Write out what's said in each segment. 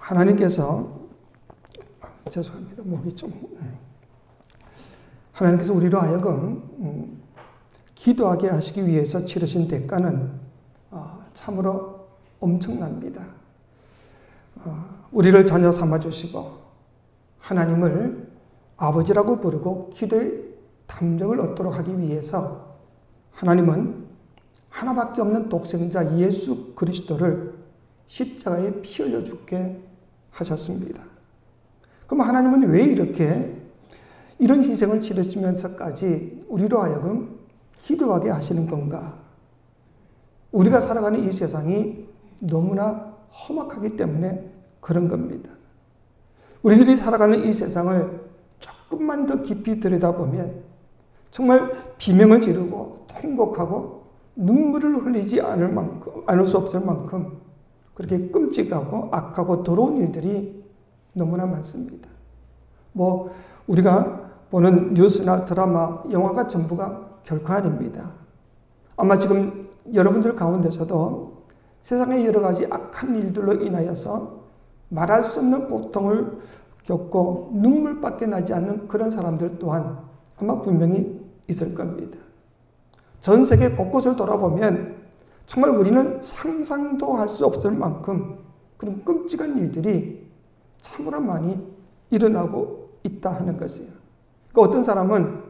하나님께서 죄송합니다. 목이 좀 하나님께서 우리로 하여금 기도하게 하시기 위해서 치르신 대가는 참으로 엄청납니다. 우리를 자녀 삼아주시고 하나님을 아버지라고 부르고 기도의 탐정을 얻도록 하기 위해서 하나님은 하나밖에 없는 독생자 예수 그리스도를 십자가에 피 흘려 죽게 하셨습니다. 그럼 하나님은 왜 이런 희생을 치르시면서까지 우리로 하여금 기도하게 하시는 건가? 우리가 살아가는 이 세상이 너무나 험악하기 때문에 그런 겁니다. 우리들이 살아가는 이 세상을 조금만 더 깊이 들여다보면 정말 비명을 지르고 통곡하고 눈물을 흘리지 않을 수 없을 만큼 그렇게 끔찍하고 악하고 더러운 일들이 너무나 많습니다. 우리가 보는 뉴스나 드라마, 영화가 전부가 결코 아닙니다. 아마 지금 여러분들 가운데서도 세상의 여러 가지 악한 일들로 인하여서 말할 수 없는 고통을 겪고 눈물밖에 나지 않는 그런 사람들 또한 아마 분명히 있을 겁니다. 전 세계 곳곳을 돌아보면 정말 우리는 상상도 할 수 없을 만큼 그런 끔찍한 일들이 참으로 많이 일어나고 있다 하는 것이에요. 그러니까 어떤 사람은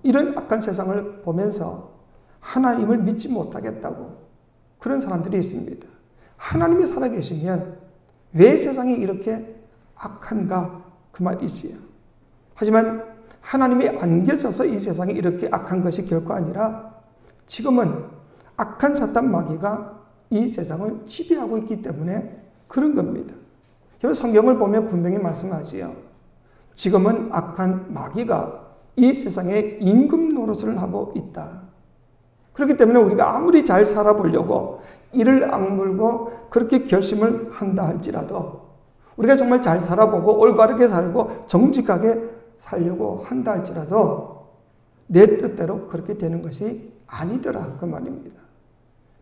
이런 악한 세상을 보면서 하나님을 믿지 못하겠다고 그런 사람들이 있습니다. 하나님이 살아계시면 왜 세상이 이렇게 악한가 그 말이지요. 하지만 하나님이 안 계셔서 이 세상이 이렇게 악한 것이 결코 아니라 지금은 악한 사탄 마귀가 이 세상을 지배하고 있기 때문에 그런 겁니다. 여러분 성경을 보면 분명히 말씀하지요. 지금은 악한 마귀가 이 세상에 임금 노릇을 하고 있다. 그렇기 때문에 우리가 아무리 잘 살아보려고 이를 악물고 그렇게 결심을 한다 할지라도 우리가 정말 잘 살아보고 올바르게 살고 정직하게 살려고 한다 할지라도 내 뜻대로 그렇게 되는 것이 아니더라 그 말입니다.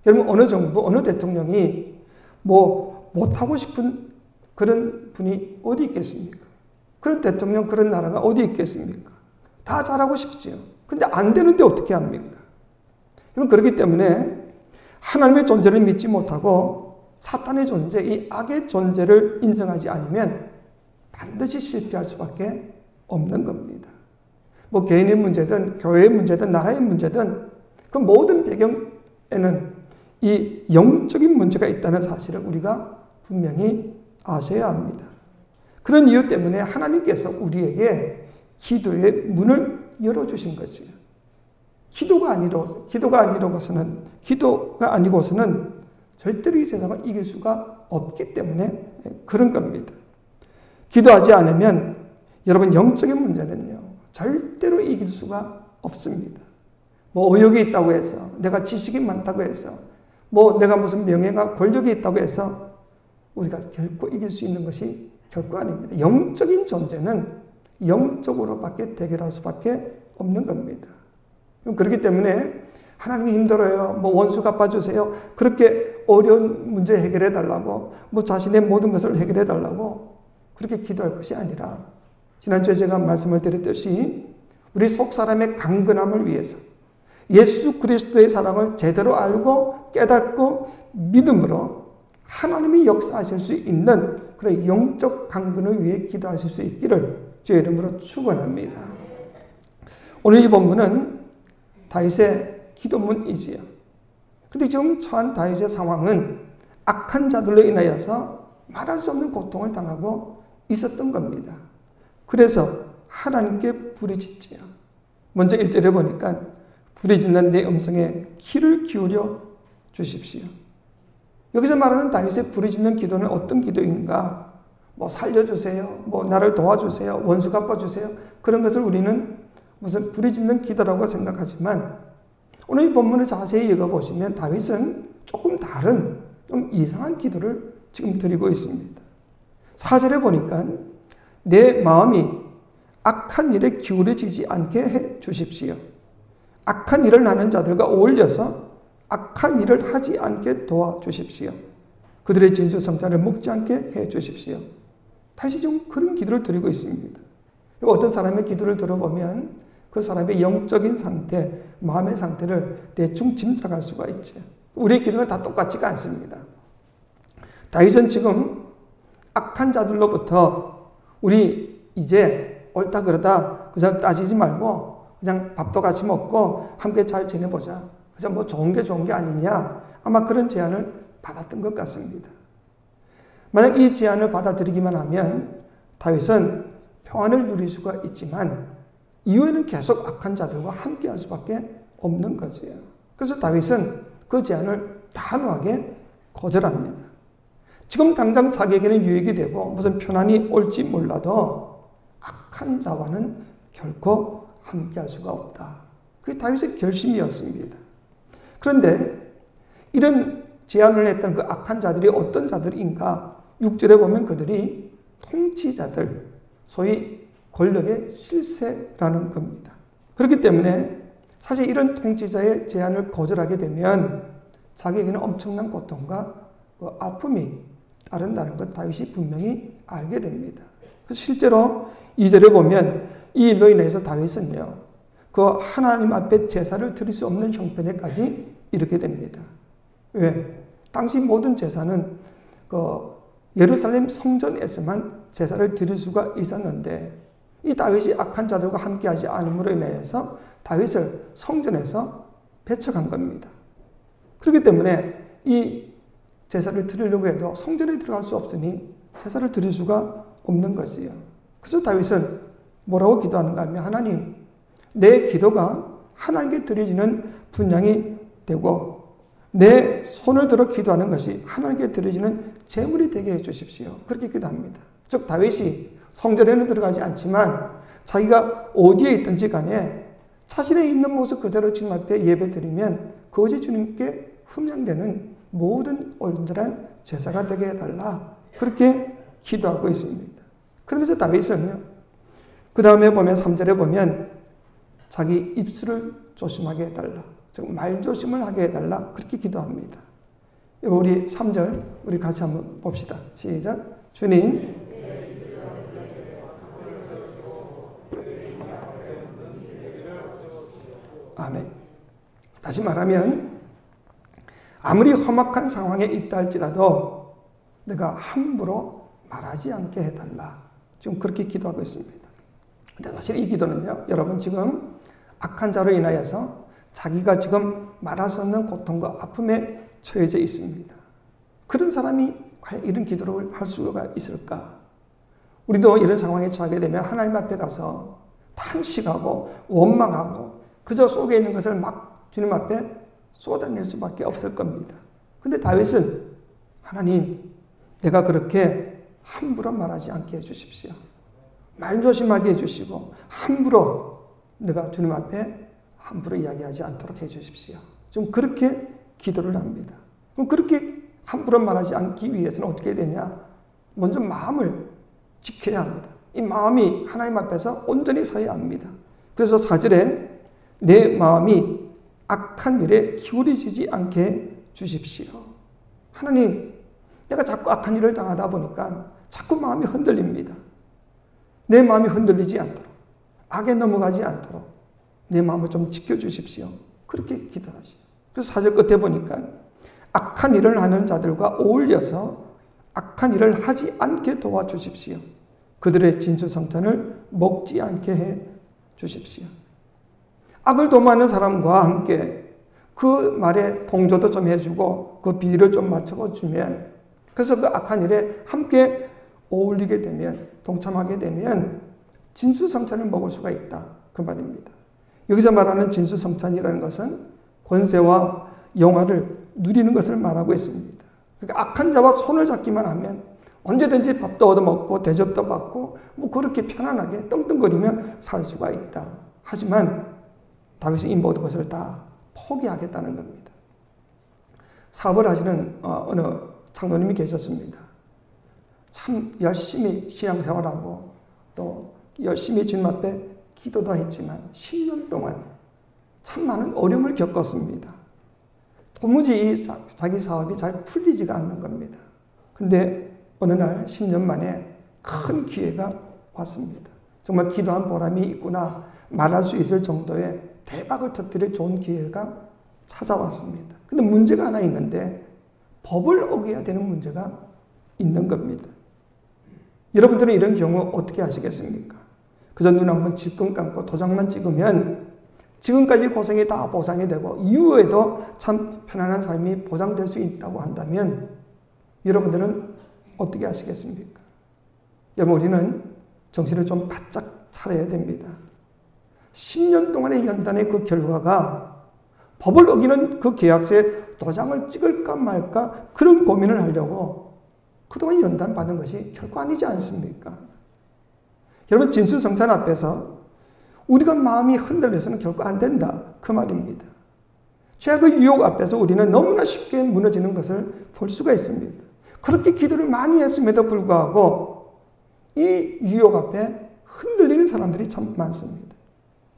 여러분 어느 정부, 어느 대통령이 못하고 싶은 그런 분이 어디 있겠습니까? 그런 대통령, 그런 나라가 어디 있겠습니까? 다 잘하고 싶지요. 근데 안 되는데 어떻게 합니까? 여러분 그렇기 때문에 하나님의 존재를 믿지 못하고 사탄의 존재, 이 악의 존재를 인정하지 않으면 반드시 실패할 수밖에 없는 겁니다. 개인의 문제든 교회의 문제든 나라의 문제든 그 모든 배경에는 이 영적인 문제가 있다는 사실을 우리가 분명히 아셔야 합니다. 그런 이유 때문에 하나님께서 우리에게 기도의 문을 열어주신 거지요. 기도가 아니고서는 절대로 이 세상을 이길 수가 없기 때문에 그런 겁니다. 기도하지 않으면 여러분 영적인 문제는요 절대로 이길 수가 없습니다. 의욕이 있다고 해서 내가 지식이 많다고 해서 내가 무슨 명예가 권력이 있다고 해서 우리가 결코 이길 수 있는 것이 결코 아닙니다. 영적인 존재는 영적으로밖에 대결할 수밖에 없는 겁니다. 그렇기 때문에 하나님이 힘들어요. 원수 갚아주세요. 그렇게 어려운 문제 해결해 달라고 자신의 모든 것을 해결해 달라고 그렇게 기도할 것이 아니라 지난주에 제가 말씀을 드렸듯이 우리 속사람의 강건함을 위해서 예수 그리스도의 사랑을 제대로 알고 깨닫고 믿음으로 하나님이 역사하실 수 있는 그런 영적 강건을 위해 기도하실 수 있기를 주의 이름으로 축원합니다. 오늘 이 본문은 다윗의 기도문이지요. 근데 지금 처한 다윗의 상황은 악한 자들로 인하여서 말할 수 없는 고통을 당하고 있었던 겁니다. 그래서 하나님께 부르짖지요. 먼저 1절에 보니까 부르짖는 내 음성에 귀를 기울여 주십시오. 여기서 말하는 다윗의 부르짖는 기도는 어떤 기도인가? 살려주세요. 나를 도와주세요. 원수 갚아주세요. 그런 것을 우리는 무슨 부르짖는 기도라고 생각하지만 오늘 이 본문을 자세히 읽어보시면 다윗은 조금 다른 좀 이상한 기도를 지금 드리고 있습니다. 4절에 보니까 내 마음이 악한 일에 기울어지지 않게 해 주십시오. 악한 일을 하는 자들과 어울려서 악한 일을 하지 않게 도와주십시오. 그들의 진수성찬을 먹지 않게 해 주십시오. 다윗이 지금 그런 기도를 드리고 있습니다. 어떤 사람의 기도를 들어보면 그 사람의 영적인 상태, 마음의 상태를 대충 짐작할 수가 있죠. 우리의 기도는 다 똑같지가 않습니다. 다윗은 지금 악한 자들로부터 우리 이제 옳다 그러다 그냥 따지지 말고 그냥 밥도 같이 먹고 함께 잘 지내보자. 그냥 뭐 좋은 게 아니냐. 아마 그런 제안을 받았던 것 같습니다. 만약 이 제안을 받아들이기만 하면 다윗은 평안을 누릴 수가 있지만 이후에는 계속 악한 자들과 함께 할 수밖에 없는 거지요. 그래서 다윗은 그 제안을 단호하게 거절합니다. 지금 당장 자기에게는 유익이 되고 무슨 편안이 올지 몰라도 악한 자와는 결코 함께 할 수가 없다. 그게 다윗의 결심이었습니다. 그런데 이런 제안을 했던 그 악한 자들이 어떤 자들인가? 6절에 보면 그들이 통치자들, 소위 권력의 실세라는 겁니다. 그렇기 때문에 사실 이런 통치자의 제안을 거절하게 되면 자기에게는 엄청난 고통과 아픔이 따른다는 것 다윗이 분명히 알게 됩니다. 그래서 실제로 2절에 보면 이 일로 인해서 다윗은요, 그 하나님 앞에 제사를 드릴 수 없는 형편에까지 이르게 됩니다. 왜? 당시 모든 제사는 예루살렘 성전에서만 제사를 드릴 수가 있었는데 이 다윗이 악한 자들과 함께하지 않음으로 인해서 다윗을 성전에서 배척한 겁니다. 그렇기 때문에 이 제사를 드리려고 해도 성전에 들어갈 수 없으니 제사를 드릴 수가 없는 것이요. 그래서 다윗은 뭐라고 기도하는가 하면 하나님, 내 기도가 하나님께 드려지는 분향이 되고 내 손을 들어 기도하는 것이 하나님께 드려지는 제물이 되게 해주십시오. 그렇게 기도합니다. 즉 다윗이 성전에는 들어가지 않지만 자기가 어디에 있든지 간에 자신의 있는 모습 그대로 주님 앞에 예배드리면 그것이 주님께 흠양되는 모든 온전한 제사가 되게 해달라. 그렇게 기도하고 있습니다. 그러면서 다윗은 그 다음에 보면 3절에 보면 자기 입술을 조심하게 해달라. 즉 말조심을 하게 해달라. 그렇게 기도합니다. 우리 3절 우리 같이 한번 봅시다. 시작. 주님, 아멘. 다시 말하면 아무리 험악한 상황에 있다 할지라도 내가 함부로 말하지 않게 해달라. 지금 그렇게 기도하고 있습니다. 근데 사실 이 기도는요, 여러분 지금 악한 자로 인하여서 자기가 지금 말할 수 없는 고통과 아픔에 처해져 있습니다. 그런 사람이 과연 이런 기도를 할 수가 있을까? 우리도 이런 상황에 처하게 되면 하나님 앞에 가서 탄식하고 원망하고 그저 속에 있는 것을 막 주님 앞에 쏟아낼 수밖에 없을 겁니다. 근데 다윗은 하나님, 내가 그렇게 함부로 말하지 않게 해주십시오. 말 조심하게 해주시고 함부로 내가 주님 앞에 함부로 이야기하지 않도록 해주십시오. 좀 그렇게 기도를 합니다. 그럼 그렇게 함부로 말하지 않기 위해서는 어떻게 되냐? 먼저 마음을 지켜야 합니다. 이 마음이 하나님 앞에서 온전히 서야 합니다. 그래서 4절에 내 마음이 악한 일에 기울이지지 않게 주십시오. 하나님, 내가 자꾸 악한 일을 당하다 보니까 자꾸 마음이 흔들립니다. 내 마음이 흔들리지 않도록, 악에 넘어가지 않도록 내 마음을 좀 지켜주십시오. 그렇게 기도하시죠. 그래서 4절 끝에 보니까 악한 일을 하는 자들과 어울려서 악한 일을 하지 않게 도와주십시오. 그들의 진수성찬을 먹지 않게 해 주십시오. 악을 도모하는 사람과 함께 그 말에 동조도 좀 해주고 그 비위를 좀 맞춰주면, 그래서 그 악한 일에 함께 어울리게 되면, 동참하게 되면 진수성찬을 먹을 수가 있다. 그 말입니다. 여기서 말하는 진수성찬이라는 것은 권세와 영화를 누리는 것을 말하고 있습니다. 그러니까 악한 자와 손을 잡기만 하면 언제든지 밥도 얻어먹고 대접도 받고 뭐 그렇게 편안하게 떵떵거리며 살 수가 있다. 하지만 다윗은 이 모든 것을 다 포기하겠다는 겁니다. 사업을 하시는 어느 장로님이 계셨습니다. 참 열심히 신앙생활하고 또 열심히 주님 앞에 기도도 했지만 10년 동안 참 많은 어려움을 겪었습니다. 도무지 자기 사업이 잘 풀리지가 않는 겁니다. 근데 어느 날 10년 만에 큰 기회가 왔습니다. 정말 기도한 보람이 있구나 말할 수 있을 정도의 대박을 터뜨릴 좋은 기회가 찾아왔습니다. 근데 문제가 하나 있는데 법을 어겨야 되는 문제가 있는 겁니다. 여러분들은 이런 경우 어떻게 하시겠습니까? 그저 눈 한번 질끈 감고 도장만 찍으면 지금까지 고생이 다 보상이 되고 이후에도 참 편안한 삶이 보장될 수 있다고 한다면 여러분들은 어떻게 하시겠습니까? 여러분, 우리는 정신을 좀 바짝 차려야 됩니다. 10년 동안의 연단의 그 결과가 법을 어기는 그 계약서에 도장을 찍을까 말까 그런 고민을 하려고 그동안 연단 받은 것이 결코 아니지 않습니까? 여러분, 진수성찬 앞에서 우리가 마음이 흔들려서는 결코 안 된다 그 말입니다. 죄악의 유혹 앞에서 우리는 너무나 쉽게 무너지는 것을 볼 수가 있습니다. 그렇게 기도를 많이 했음에도 불구하고 이 유혹 앞에 흔들리는 사람들이 참 많습니다.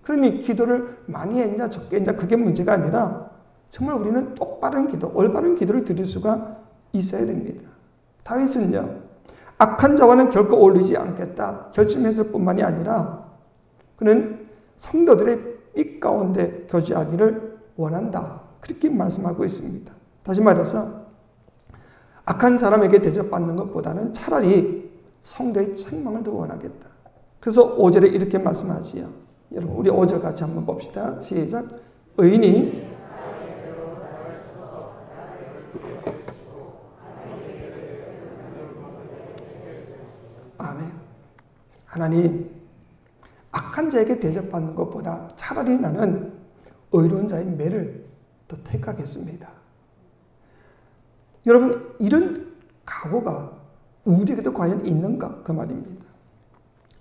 그러니 기도를 많이 했냐 적게 했냐 그게 문제가 아니라 정말 우리는 똑바른 기도, 올바른 기도를 드릴 수가 있어야 됩니다. 다윗은요, 악한 자와는 결코 어울리지 않겠다 결심했을 뿐만이 아니라 그는 성도들의 빛 가운데 교제하기를 원한다 그렇게 말씀하고 있습니다. 다시 말해서 악한 사람에게 대접받는 것보다는 차라리 성도의 책망을 더 원하겠다. 그래서 5절에 이렇게 말씀하지요. 여러분, 우리 5절 같이 한번 봅시다. 시작. 의인이 아멘. 하나님, 악한 자에게 대접받는 것보다 차라리 나는 의로운 자의 매를 더 택하겠습니다. 여러분, 이런 각오가 우리에게도 과연 있는가 그 말입니다.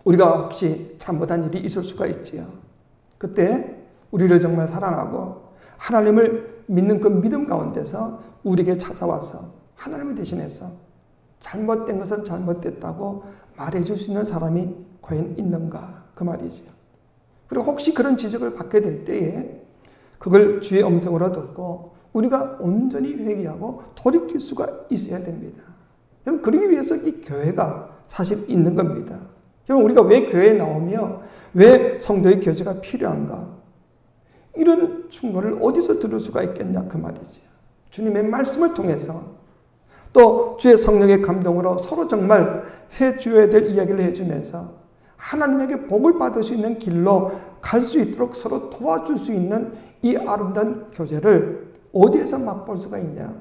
우리가 혹시 잘못한 일이 있을 수가 있지요. 그때 우리를 정말 사랑하고 하나님을 믿는 그 믿음 가운데서 우리에게 찾아와서 하나님을 대신해서 잘못된 것은 잘못됐다고 말해줄 수 있는 사람이 과연 있는가 그 말이지요. 그리고 혹시 그런 지적을 받게 될 때에 그걸 주의 음성으로 듣고 우리가 온전히 회개하고 돌이킬 수가 있어야 됩니다. 여러분, 그러기 위해서 이 교회가 사실 있는 겁니다. 여러분, 우리가 왜 교회에 나오며 왜 성도의 교제가 필요한가? 이런 충고를 어디서 들을 수가 있겠냐 그 말이지. 주님의 말씀을 통해서 또 주의 성령의 감동으로 서로 정말 해줘야 될 이야기를 해주면서 하나님에게 복을 받을 수 있는 길로 갈 수 있도록 서로 도와줄 수 있는 이 아름다운 교제를 어디에서 맛볼 수가 있냐.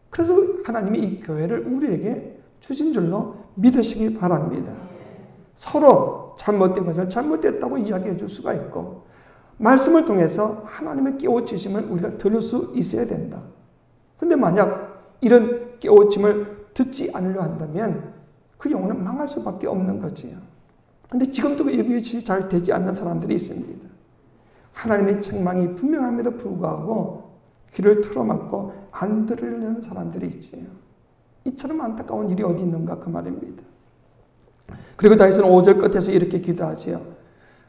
그래서 하나님이 이 교회를 우리에게 주신 줄로 믿으시기 바랍니다. 서로 잘못된 것을 잘못됐다고 이야기해 줄 수가 있고 말씀을 통해서 하나님의 깨우치심을 우리가 들을 수 있어야 된다. 근데 만약 이런 깨우침을 듣지 않으려 한다면 그 영혼은 망할 수밖에 없는 거지요. 근데 지금도 여기 잘 되지 않는 사람들이 있습니다. 하나님의 책망이 분명함에도 불구하고 귀를 틀어막고 안 들으려는 사람들이 있지요. 이처럼 안타까운 일이 어디 있는가 그 말입니다. 그리고 다윗은 5절 끝에서 이렇게 기도하지요.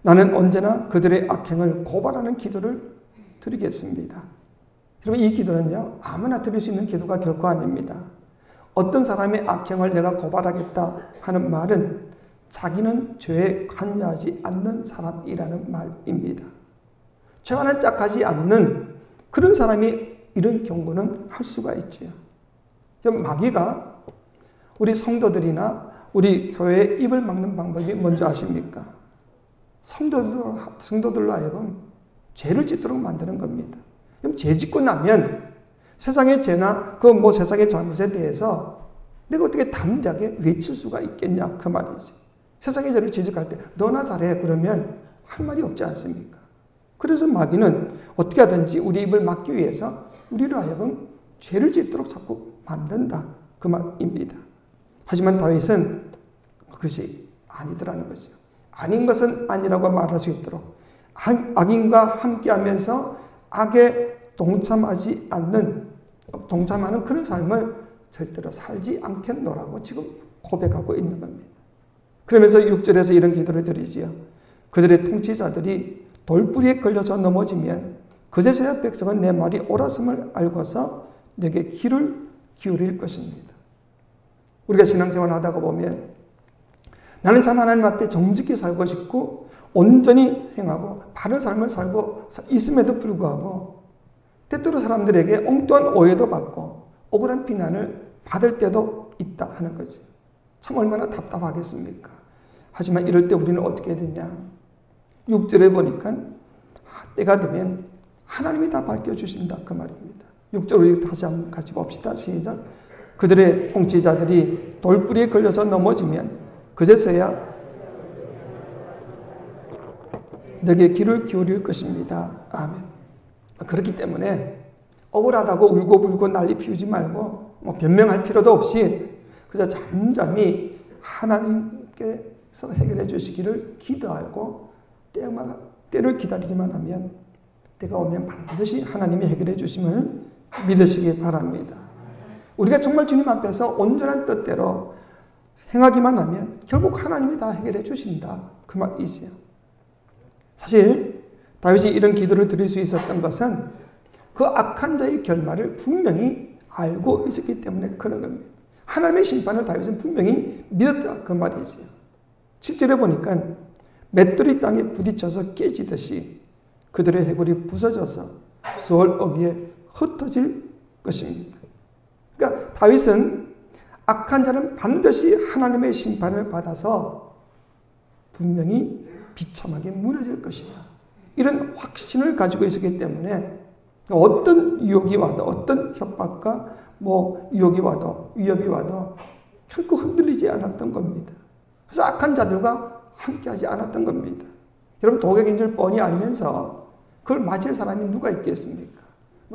나는 언제나 그들의 악행을 고발하는 기도를 드리겠습니다. 여러분, 이 기도는요, 아무나 드릴 수 있는 기도가 결코 아닙니다. 어떤 사람의 악행을 내가 고발하겠다 하는 말은 자기는 죄에 관여하지 않는 사람이라는 말입니다. 죄와는 짝하지 않는 그런 사람이 이런 경고는 할 수가 있지요. 마귀가 우리 성도들이나 우리 교회의 입을 막는 방법이 뭔지 아십니까? 성도들로 하여금 죄를 짓도록 만드는 겁니다. 그럼 죄 짓고 나면 세상의 죄나 그 세상의 잘못에 대해서 내가 어떻게 담대하게 외칠 수가 있겠냐 그 말이지. 세상의 죄를 지적할 때 너나 잘해 그러면 할 말이 없지 않습니까? 그래서 마귀는 어떻게 하든지 우리 입을 막기 위해서 우리로 하여금 죄를 짓도록 자꾸 만든다 그 말입니다. 하지만 다윗은 그것이 아니더라는 것이죠. 아닌 것은 아니라고 말할 수 있도록 악인과 함께하면서 악에 동참하는 그런 삶을 절대로 살지 않겠노라고 지금 고백하고 있는 겁니다. 그러면서 6절에서 이런 기도를 드리지요. 그들의 통치자들이 돌뿌리에 걸려서 넘어지면 그제서야 백성은 내 말이 옳았음을 알고서 내게 귀를 기울일 것입니다. 우리가 신앙생활 하다가 보면 나는 참 하나님 앞에 정직히 살고 싶고 온전히 행하고 바른 삶을 살고 있음에도 불구하고 때때로 사람들에게 엉뚱한 오해도 받고 억울한 비난을 받을 때도 있다 하는 거지. 참 얼마나 답답하겠습니까? 하지만 이럴 때 우리는 어떻게 해야 되냐? 6절에 보니까 때가 되면 하나님이 다 밝혀주신다 그 말입니다. 6절 우리 다시 한번 같이 봅시다. 시작. 그들의 통치자들이 돌뿌리에 걸려서 넘어지면 그제서야 너에게 귀를 기울일 것입니다. 아멘. 그렇기 때문에 억울하다고 울고불고 난리 피우지 말고 변명할 필요도 없이 그저 잠잠히 하나님께서 해결해 주시기를 기도하고 때를 기다리기만 하면 때가 오면 반드시 하나님이 해결해 주심을 믿으시기 바랍니다. 우리가 정말 주님 앞에서 온전한 뜻대로 행하기만 하면 결국 하나님이 다 해결해 주신다 그 말이지요. 사실 다윗이 이런 기도를 드릴 수 있었던 것은 그 악한 자의 결말을 분명히 알고 있었기 때문에 그런 겁니다. 하나님의 심판을 다윗은 분명히 믿었다 그 말이지요. 7절에 보니까 맷돌이 땅에 부딪혀서 깨지듯이 그들의 해골이 부서져서 수월 어귀에 흩어질 것입니다. 그러니까 다윗은 악한 자는 반드시 하나님의 심판을 받아서 분명히 비참하게 무너질 것이다. 이런 확신을 가지고 있었기 때문에 어떤 유혹이 와도 어떤 협박과 유혹이 와도 위협이 와도 결코 흔들리지 않았던 겁니다. 그래서 악한 자들과 함께하지 않았던 겁니다. 여러분 독약인 줄 뻔히 알면서 그걸 맞을 사람이 누가 있겠습니까?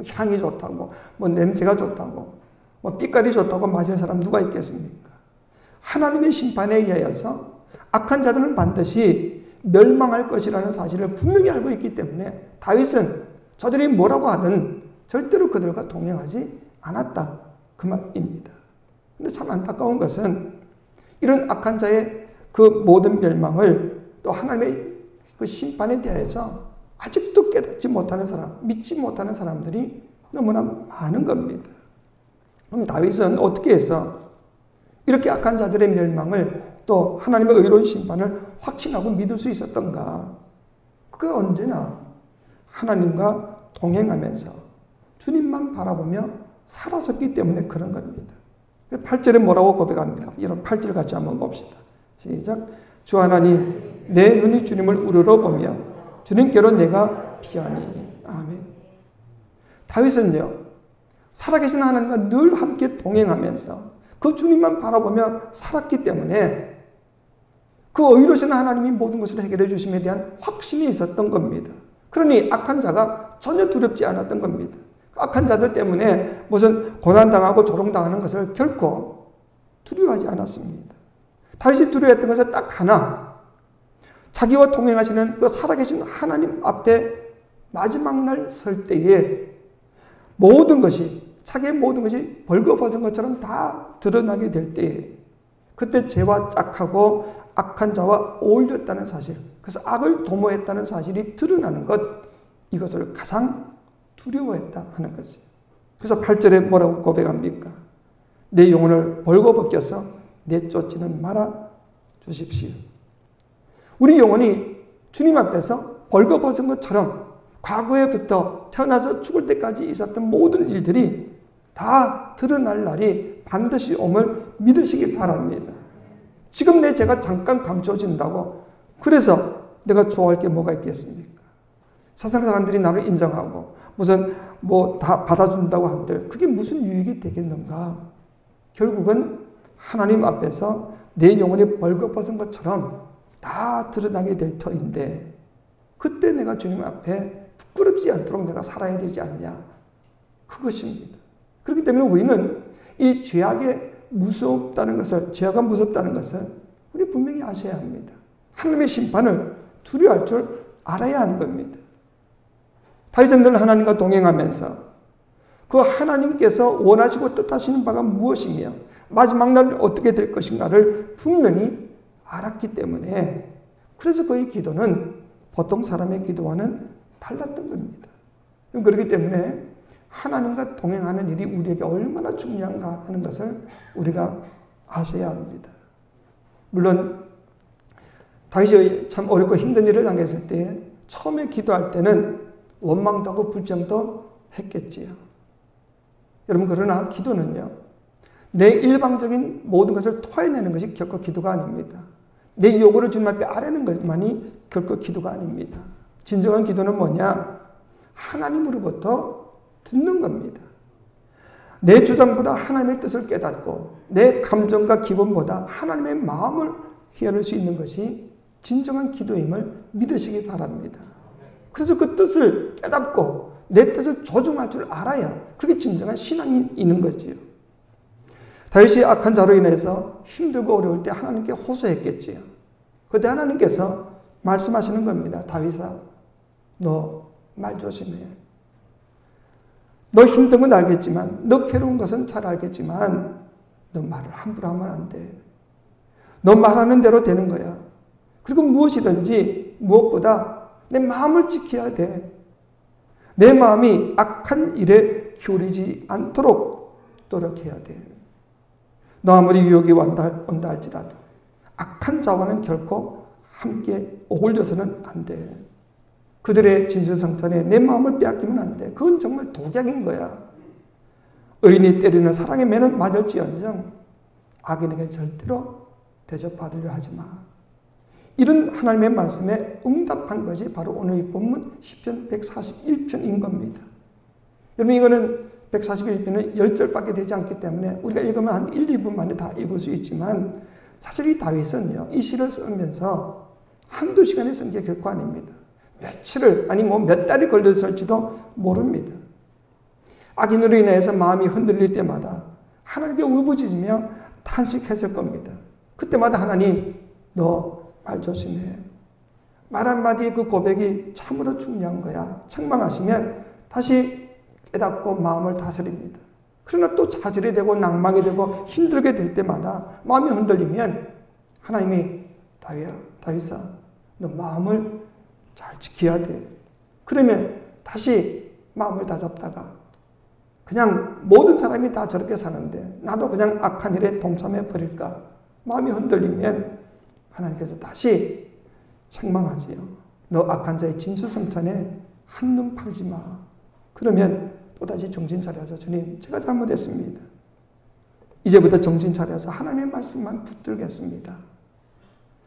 향이 좋다고 냄새가 좋다고 빛깔이 좋다고 맞을 사람 누가 있겠습니까? 하나님의 심판에 의하여서 악한 자들은 반드시 멸망할 것이라는 사실을 분명히 알고 있기 때문에 다윗은 저들이 뭐라고 하든 절대로 그들과 동행하지 않았다 그 말입니다. 그런데 참 안타까운 것은 이런 악한 자의 그 모든 멸망을 또 하나님의 그 심판에 대해서 아직도 깨닫지 못하는 사람, 믿지 못하는 사람들이 너무나 많은 겁니다. 그럼 다윗은 어떻게 해서 이렇게 악한 자들의 멸망을 또 하나님의 의로운 심판을 확신하고 믿을 수 있었던가? 그가 언제나 하나님과 동행하면서 주님만 바라보며 살았었기 때문에 그런 겁니다. 8절에 뭐라고 고백합니까? 이런 8절 같이 한번 봅시다. 시작. 주 하나님, 내 눈이 주님을 우러러보며 주님께로 내가 피하니. 아멘. 다윗은요, 살아계신 하나님과 늘 함께 동행하면서 그 주님만 바라보며 살았기 때문에 그 의로우신 하나님이 모든 것을 해결해 주심에 대한 확신이 있었던 겁니다. 그러니 악한 자가 전혀 두렵지 않았던 겁니다. 악한 자들 때문에 무슨 고난당하고 조롱당하는 것을 결코 두려워하지 않았습니다. 다윗이 두려워했던 것은 딱 하나, 자기와 동행하시는 그 살아계신 하나님 앞에 마지막 날 설 때에 모든 것이, 자기의 모든 것이 벌거벗은 것처럼 다 드러나게 될 때에 그때 죄와 짝하고 악한 자와 어울렸다는 사실, 그래서 악을 도모했다는 사실이 드러나는 것, 이것을 가장 두려워했다 하는 것이에요. 그래서 8절에 뭐라고 고백합니까? 내 영혼을 벌거벗겨서 내쫓지는 말아 주십시오. 우리 영혼이 주님 앞에서 벌거벗은 것처럼 과거에부터 태어나서 죽을 때까지 있었던 모든 일들이 다 드러날 날이 반드시 옴을 믿으시기 바랍니다. 지금 내 죄가 잠깐 감춰진다고 그래서 내가 좋아할 게 뭐가 있겠습니까? 세상 사람들이 나를 인정하고 무슨 다 받아준다고 한들 그게 무슨 유익이 되겠는가? 결국은 하나님 앞에서 내 영혼이 벌거벗은 것처럼 다 드러나게 될 터인데 그때 내가 주님 앞에 부끄럽지 않도록 내가 살아야 되지 않냐? 그것입니다. 그렇기 때문에 우리는 이 죄악에 무섭다는 것을, 죄악은 무섭다는 것을 우리 분명히 아셔야 합니다. 하나님의 심판을 두려워할 줄 알아야 하는 겁니다. 다윗은 늘 하나님과 동행하면서 그 하나님께서 원하시고 뜻하시는 바가 무엇이며 마지막 날 어떻게 될 것인가를 분명히 알았기 때문에 그래서 그의 기도는 보통 사람의 기도와는 달랐던 겁니다. 그렇기 때문에 하나님과 동행하는 일이 우리에게 얼마나 중요한가 하는 것을 우리가 아셔야 합니다. 물론 다윗이 참 어렵고 힘든 일을 당했을 때 처음에 기도할 때는 원망도 하고 불평도 했겠지요. 여러분, 그러나 기도는요, 내 일방적인 모든 것을 토해내는 것이 결코 기도가 아닙니다. 내 요구를 주님 앞에 아뢰는 것만이 결코 기도가 아닙니다. 진정한 기도는 뭐냐? 하나님으로부터 듣는 겁니다. 내 주장보다 하나님의 뜻을 깨닫고 내 감정과 기분보다 하나님의 마음을 헤아릴 수 있는 것이 진정한 기도임을 믿으시기 바랍니다. 그래서 그 뜻을 깨닫고 내 뜻을 조종할 줄 알아야 그게 진정한 신앙이 있는 거지요. 다윗이 악한 자로 인해서 힘들고 어려울 때 하나님께 호소했겠지요. 그때 하나님께서 말씀하시는 겁니다. 다윗아, 너 말 조심해. 너 힘든 건 알겠지만, 너 괴로운 것은 잘 알겠지만 너 말을 함부로 하면 안 돼. 너 말하는 대로 되는 거야. 그리고 무엇이든지 무엇보다 내 마음을 지켜야 돼. 내 마음이 악한 일에 기울이지 않도록 노력해야 돼. 너 아무리 유혹이 온다 할지라도 악한 자와는 결코 함께 어울려서는 안 돼. 그들의 진실성찬에 내 마음을 빼앗기면 안 돼. 그건 정말 독약인 거야. 의인이 때리는 사랑의 매는 맞을지언정 악인에게 절대로 대접받으려 하지 마. 이런 하나님의 말씀에 응답한 것이 바로 오늘 이 본문 시편 141편인 겁니다. 여러분, 이거는 141편은 10절밖에 되지 않기 때문에 우리가 읽으면 한 1, 2분 만에 다 읽을 수 있지만 사실 이 다윗은요, 이 시를 쓰면서 한두 시간에 쓴 게 결코 아닙니다. 며칠을, 아니 몇 달이 걸렸을지도 모릅니다. 악인으로 인해서 마음이 흔들릴 때마다 하나님께 울부짖으며 탄식했을 겁니다. 그때마다 하나님, 너 말 조심해. 말 한마디의 그 고백이 참으로 중요한 거야. 책망하시면 다시 깨닫고 마음을 다스립니다. 그러나 또 좌절이 되고 낭망이 되고 힘들게 될 때마다 마음이 흔들리면 하나님이 다윗아, 너 마음을 잘 지켜야 돼. 그러면 다시 마음을 다잡다가 그냥 모든 사람이 다 저렇게 사는데 나도 그냥 악한 일에 동참해 버릴까? 마음이 흔들리면 하나님께서 다시 책망하지요. 너 악한 자의 진수성찬에 한눈 팔지 마. 그러면 또다시 정신 차려서 주님, 제가 잘못했습니다. 이제부터 정신 차려서 하나님의 말씀만 붙들겠습니다.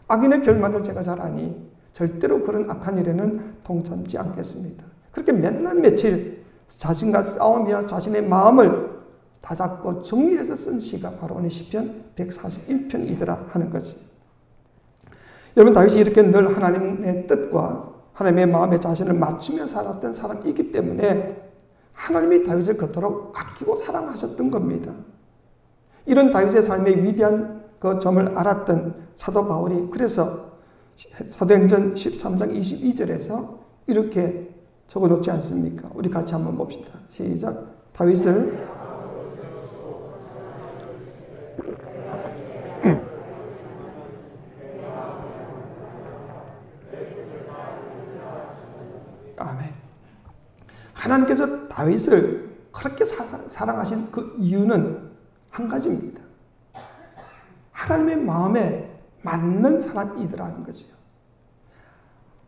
악인의 결말을 제가 잘 아니 절대로 그런 악한 일에는 동참지 않겠습니다. 그렇게 맨날 며칠 자신과 싸우며 자신의 마음을 다잡고 정리해서 쓴 시가 바로 오늘 시편 141편이더라 하는 거지. 여러분, 다윗이 이렇게 늘 하나님의 뜻과 하나님의 마음에 자신을 맞추며 살았던 사람이기 때문에 하나님이 다윗을 그토록 아끼고 사랑하셨던 겁니다. 이런 다윗의 삶의 위대한 그 점을 알았던 사도 바울이 그래서 사도행전 13장 22절에서 이렇게 적어놓지 않습니까? 우리 같이 한번 봅시다. 시작. 다윗을 아멘. 하나님께서 다윗을 그렇게 사랑하신 그 이유는 한 가지입니다. 하나님의 마음에 맞는 사람이더라는 거죠.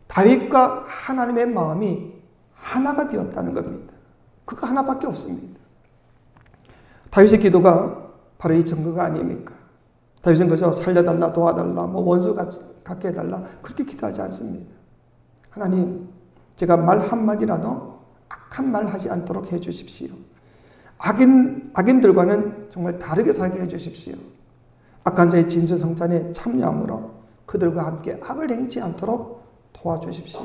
다윗과 하나님의 마음이 하나가 되었다는 겁니다. 그거 하나밖에 없습니다. 다윗의 기도가 바로 이 증거가 아닙니까? 다윗은 그저 살려달라, 도와달라, 원수 갖게 해달라 그렇게 기도하지 않습니다. 하나님, 제가 말 한마디라도 악한 말 하지 않도록 해 주십시오. 악인들과는 정말 다르게 살게 해 주십시오. 악한 자의 진수성찬에 참여함으로 그들과 함께 악을 행치 않도록 도와주십시오.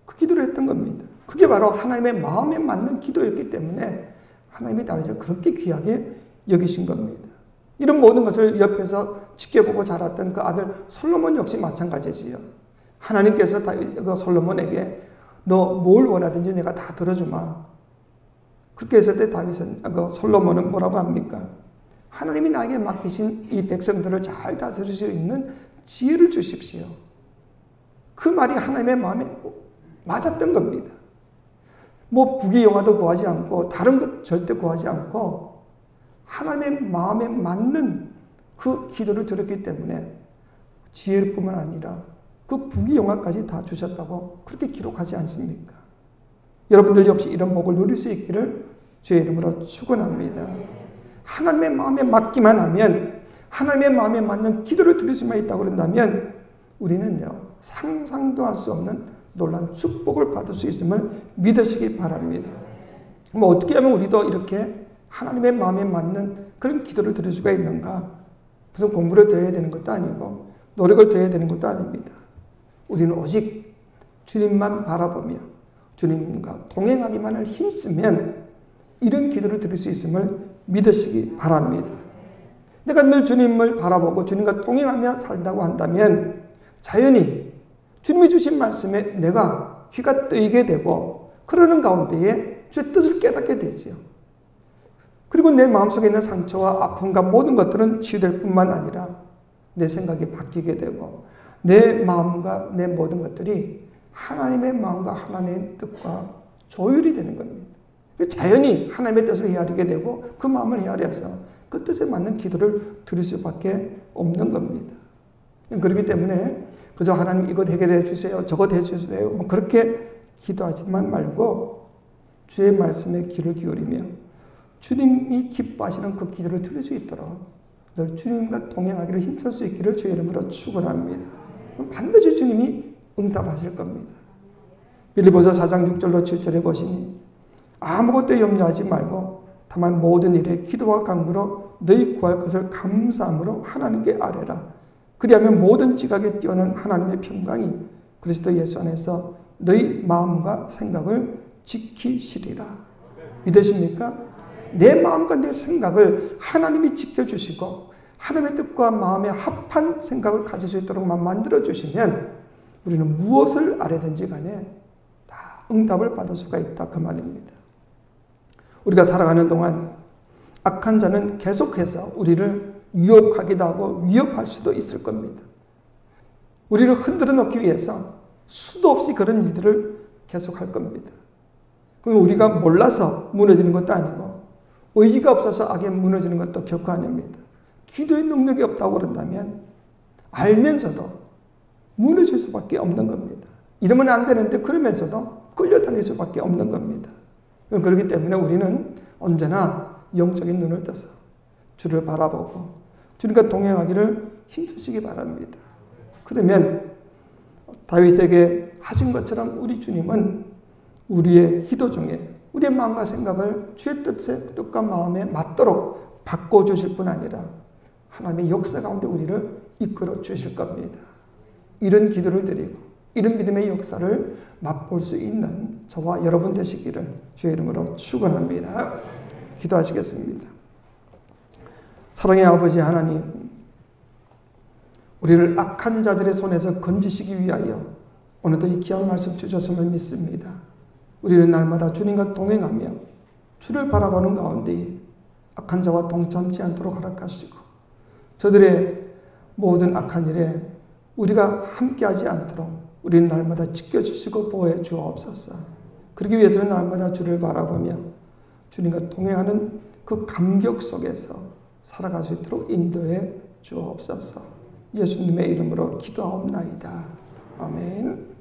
그 기도를 했던 겁니다. 그게 바로 하나님의 마음에 맞는 기도였기 때문에 하나님이 다윗을 그렇게 귀하게 여기신 겁니다. 이런 모든 것을 옆에서 지켜보고 자랐던 그 아들 솔로몬 역시 마찬가지지요. 하나님께서 솔로몬에게 너 뭘 원하든지 내가 다 들어주마. 그렇게 했을 때 솔로몬은 뭐라고 합니까? 하나님이 나에게 맡기신 이 백성들을 잘 다스릴 수 있는 지혜를 주십시오. 그 말이 하나님의 마음에 맞았던 겁니다. 부귀영화도 구하지 않고 다른 것 절대 구하지 않고 하나님의 마음에 맞는 그 기도를 들었기 때문에 지혜뿐만 아니라 그 부귀영화까지 다 주셨다고 그렇게 기록하지 않습니까? 여러분들 역시 이런 복을 누릴 수 있기를 주의 이름으로 축원합니다. 하나님의 마음에 맞기만 하면, 하나님의 마음에 맞는 기도를 드릴 수만 있다고 그런다면 우리는요, 상상도 할 수 없는 놀라운 축복을 받을 수 있음을 믿으시기 바랍니다. 어떻게 하면 우리도 이렇게 하나님의 마음에 맞는 그런 기도를 드릴 수가 있는가? 무슨 공부를 더 해야 되는 것도 아니고 노력을 더 해야 되는 것도 아닙니다. 우리는 오직 주님만 바라보며 주님과 동행하기만을 힘쓰면 이런 기도를 드릴 수 있음을 믿으시기 바랍니다. 내가 늘 주님을 바라보고 주님과 동행하며 살다고 한다면 자연히 주님이 주신 말씀에 내가 귀가 뜨이게 되고 그러는 가운데에 주의 뜻을 깨닫게 되지요. 그리고 내 마음속에 있는 상처와 아픔과 모든 것들은 치유될 뿐만 아니라 내 생각이 바뀌게 되고 내 마음과 내 모든 것들이 하나님의 마음과 하나님의 뜻과 조율이 되는 겁니다. 자연히 하나님의 뜻을 헤아리게 되고 그 마음을 헤아려서 그 뜻에 맞는 기도를 드릴 수밖에 없는 겁니다. 그렇기 때문에 그저 하나님 이것 해결해 주세요, 저것 해주세요, 그렇게 기도하지만 말고 주의 말씀에 귀를 기울이며 주님이 기뻐하시는 그 기도를 드릴 수 있도록 늘 주님과 동행하기를 힘쓸 수 있기를 주의 이름으로 축원합니다. 반드시 주님이 응답하실 겁니다. 빌립보서 4장 6절로 7절에 보시니 아무것도 염려하지 말고 다만 모든 일에 기도와 간구로 너희 구할 것을 감사함으로 하나님께 아뢰라. 그리하면 모든 지각에 뛰어난 하나님의 평강이 그리스도 예수 안에서 너희 마음과 생각을 지키시리라. 믿으십니까? 내 마음과 내 생각을 하나님이 지켜주시고 하나님의 뜻과 마음에 합한 생각을 가질 수 있도록 만들어주시면 우리는 무엇을 아뢰든지 간에 다 응답을 받을 수가 있다, 그 말입니다. 우리가 살아가는 동안 악한 자는 계속해서 우리를 유혹하기도 하고 위협할 수도 있을 겁니다. 우리를 흔들어 놓기 위해서 수도 없이 그런 일들을 계속할 겁니다. 우리가 몰라서 무너지는 것도 아니고 의지가 없어서 악에 무너지는 것도 결코 아닙니다. 기도의 능력이 없다고 그런다면 알면서도 무너질 수밖에 없는 겁니다. 이러면 안 되는데 그러면서도 끌려다닐 수밖에 없는 겁니다. 그렇기 때문에 우리는 언제나 영적인 눈을 떠서 주를 바라보고 주님과 동행하기를 힘쓰시기 바랍니다. 그러면 다윗에게 하신 것처럼 우리 주님은 우리의 기도 중에 우리의 마음과 생각을 주의 뜻과 마음에 맞도록 바꿔주실 뿐 아니라 하나님의 역사 가운데 우리를 이끌어 주실 겁니다. 이런 기도를 드리고 이런 믿음의 역사를 맛볼 수 있는 저와 여러분 되시기를 주의 이름으로 축원합니다. 기도하시겠습니다. 사랑의 아버지 하나님, 우리를 악한 자들의 손에서 건지시기 위하여 오늘도 이 귀한 말씀 주셨음을 믿습니다. 우리는 날마다 주님과 동행하며 주를 바라보는 가운데 악한 자와 동참치 않도록 허락하시고 저들의 모든 악한 일에 우리가 함께하지 않도록 우리는 날마다 지켜주시고 보호해 주옵소서. 그러기 위해서는 날마다 주를 바라보며 주님과 동행하는 그 감격 속에서 살아갈 수 있도록 인도해 주옵소서. 예수님의 이름으로 기도하옵나이다. 아멘.